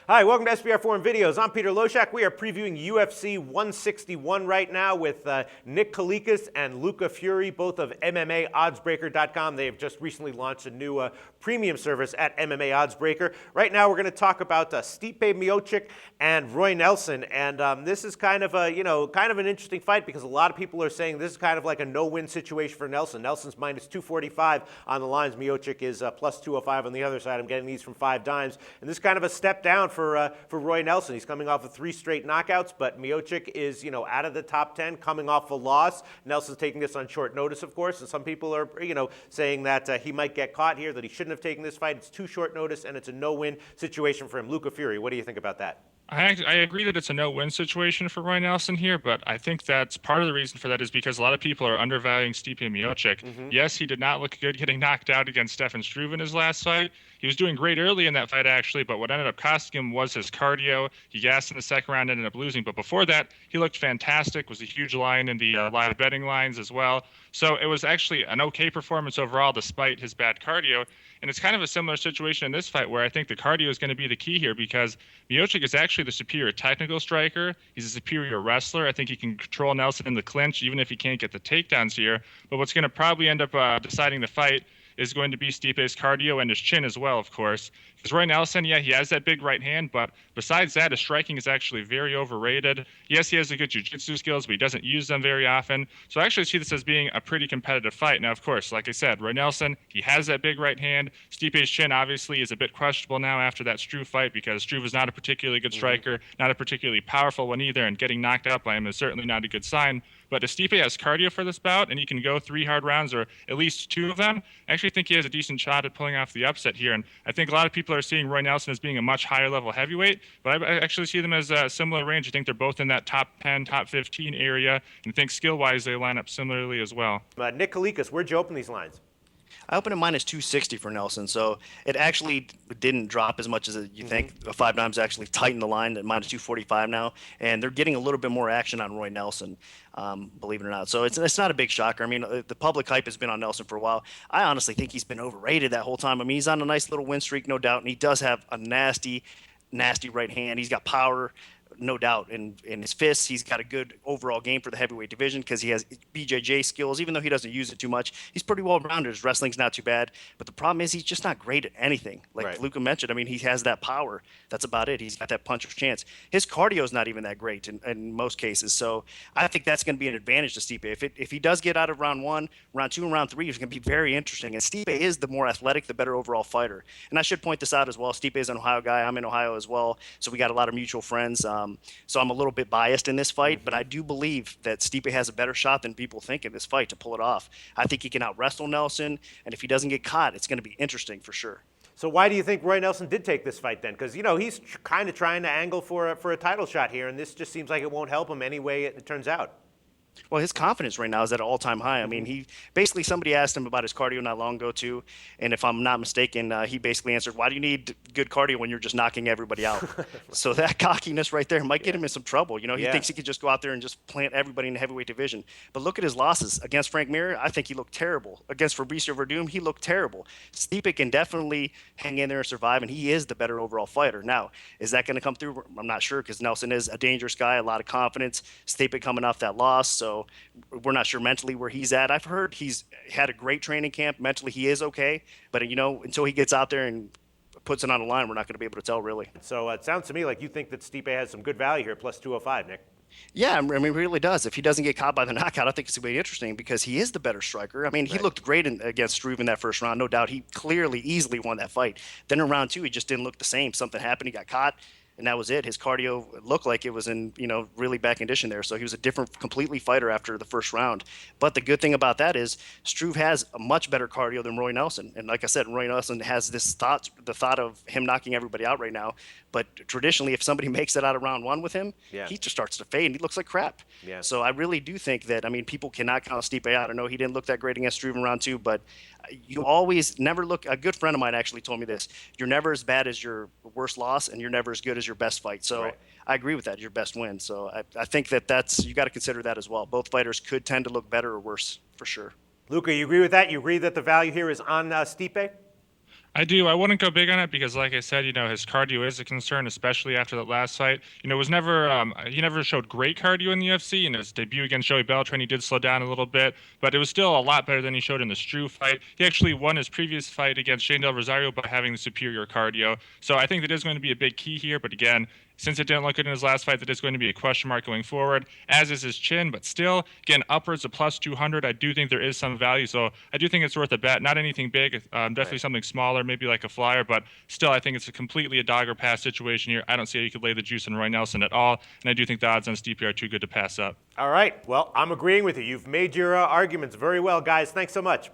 Hi, welcome to SBRForum Videos. I'm Peter Loshak. We are previewing UFC 161 right now with Nick Kalikas and Luca Fury, both of MMA oddsmaker.com. They have just recently launched a new premium service at MMA Oddsbreaker. Right now we're going to talk about Stipe Miocic and Roy Nelson, and this is kind of an interesting fight because a lot of people are saying this is kind of like a no-win situation for Nelson. Nelson's minus 245 on the lines. Miocic is plus 205 on the other side. I'm getting these from 5 dimes, and this is kind of a step down for Roy Nelson. He's coming off of 3 straight knockouts, but Miocic is, out of the top 10, coming off a loss. Nelson's taking this on short notice, of course, and some people are, saying that he might get caught here, that he shouldn't have taken this fight. It's too short notice, and it's a no-win situation for him. Luca Fury, what do you think about that? I agree that it's a no-win situation for Roy Nelson here, but I think that's part of the reason for that is because a lot of people are undervaluing Stipe Miocic. Yes, he did not look good getting knocked out against Stefan Struve in his last fight. He was doing great early in that fight, actually, but what ended up costing him was his cardio. He gassed in the second round, ended up losing. But before that, he looked fantastic, was a huge line in the live betting lines as well. So it was actually an okay performance overall, despite his bad cardio. And it's kind of a similar situation in this fight where I think the cardio is going to be the key here because Miocic is actually the superior technical striker. He's a superior wrestler. I think he can control Nelson in the clinch, even if he can't get the takedowns here. But what's going to probably end up deciding the fight is going to be Stipe's cardio and his chin as well, of course. Because Roy Nelson, yeah, he has that big right hand, but besides that, his striking is actually very overrated. Yes, he has the good jiu-jitsu skills, but he doesn't use them very often. So I actually see this as being a pretty competitive fight. Now, of course, like I said, Roy Nelson, he has that big right hand. Stipe's chin, obviously, is a bit questionable now after that Struve fight because Struve is not a particularly good striker, not a particularly powerful one either, and getting knocked out by him is certainly not a good sign. But if Stipe has cardio for this bout and he can go 3 hard rounds or at least 2 of them, I actually think he has a decent shot at pulling off the upset here. And I think a lot of people are seeing Roy Nelson as being a much higher level heavyweight, but I actually see them as a similar range. I think they're both in that top 10, top 15 area, and I think skill-wise they line up similarly as well. Nick Kalikas, where'd you open these lines? I opened at minus 260 for Nelson, so it actually didn't drop as much as you think. 5 dimes actually tightened the line at minus 245 now, and they're getting a little bit more action on Roy Nelson, believe it or not. So it's not a big shocker. I mean, the public hype has been on Nelson for a while. I honestly think he's been overrated that whole time. I mean, he's on a nice little win streak, no doubt, and he does have a nasty right hand. He's got power, no doubt, in his fists. He's got a good overall game for the heavyweight division because he has BJJ skills. Even though he doesn't use it too much, he's pretty well rounded. His wrestling's not too bad, but the problem is he's just not great at anything. Like Luca mentioned, I mean, he has that power. That's about it. He's got that puncher's chance. His cardio is not even that great in most cases. So I think that's going to be an advantage to Stipe. If he does get out of round 1, round 2, and round 3, it's going to be very interesting. And Stipe is the more athletic, the better overall fighter. And I should point this out as well. Stipe is an Ohio guy. I'm in Ohio as well, so we got a lot of mutual friends. So I'm a little bit biased in this fight, but I do believe that Stipe has a better shot than people think in this fight to pull it off. I think he can out-wrestle Nelson, and if he doesn't get caught, it's going to be interesting for sure. So why do you think Roy Nelson did take this fight then? Because, he's kind of trying to angle for a title shot here, and this just seems like it won't help him any way it turns out. Well, his confidence right now is at an all-time high. I mean, he basically, somebody asked him about his cardio not long ago too, and if I'm not mistaken, he basically answered, "Why do you need good cardio when you're just knocking everybody out?" So that cockiness right there might get him in some trouble. He thinks he could just go out there and just plant everybody in the heavyweight division. But look at his losses against Frank Mir. I think he looked terrible. Against Fabricio Verdum, he looked terrible. Stipe can definitely hang in there and survive, and he is the better overall fighter. Now, is that going to come through? I'm not sure because Nelson is a dangerous guy, a lot of confidence. Stipe coming off that loss. So we're not sure mentally where he's at. I've heard he's had a great training camp. Mentally, he is okay. But, until he gets out there and puts it on the line, we're not going to be able to tell, really. So it sounds to me like you think that Stipe has some good value here, plus 205, Nick. Yeah, I mean, it really does. If he doesn't get caught by the knockout, I think it's going to be interesting because he is the better striker. I mean, he looked great against Struve in that first round, no doubt. He clearly, easily won that fight. Then in round 2, he just didn't look the same. Something happened. He got caught. And that was it. His cardio looked like it was in, really bad condition there. So he was a different, completely fighter after the first round. But the good thing about that is Struve has a much better cardio than Roy Nelson. And like I said, Roy Nelson has the thought of him knocking everybody out right now. But traditionally, if somebody makes it out of round 1 with him, he just starts to fade and he looks like crap. Yeah. So I really do think that, people cannot count Stipe out. I know he didn't look that great against Struve in round 2, but you always never look. A good friend of mine actually told me this: you're never as bad as your worst loss, and you're never as good as your best fight. So I agree with that. Your best win. So I think that's you got to consider that as well. Both fighters could tend to look better or worse for sure. Luca, you agree with that? You agree that the value here is on Stipe? I do. I wouldn't go big on it because, like I said, his cardio is a concern, especially after that last fight. Was never he never showed great cardio in the UFC. In his debut against Joey Beltran, he did slow down a little bit, but it was still a lot better than he showed in the Struve fight. He actually won his previous fight against Shane Del Rosario by having the superior cardio. So I think that is going to be a big key here. But again, since it didn't look good in his last fight, that is going to be a question mark going forward, as is his chin. But still, again, upwards of plus 200, I do think there is some value. So I do think it's worth a bet. Not anything big, definitely something smaller, maybe like a flyer. But still, I think it's completely a dog or pass situation here. I don't see how you could lay the juice on Roy Nelson at all. And I do think the odds on Stipe are too good to pass up. All right. Well, I'm agreeing with you. You've made your arguments very well, guys. Thanks so much.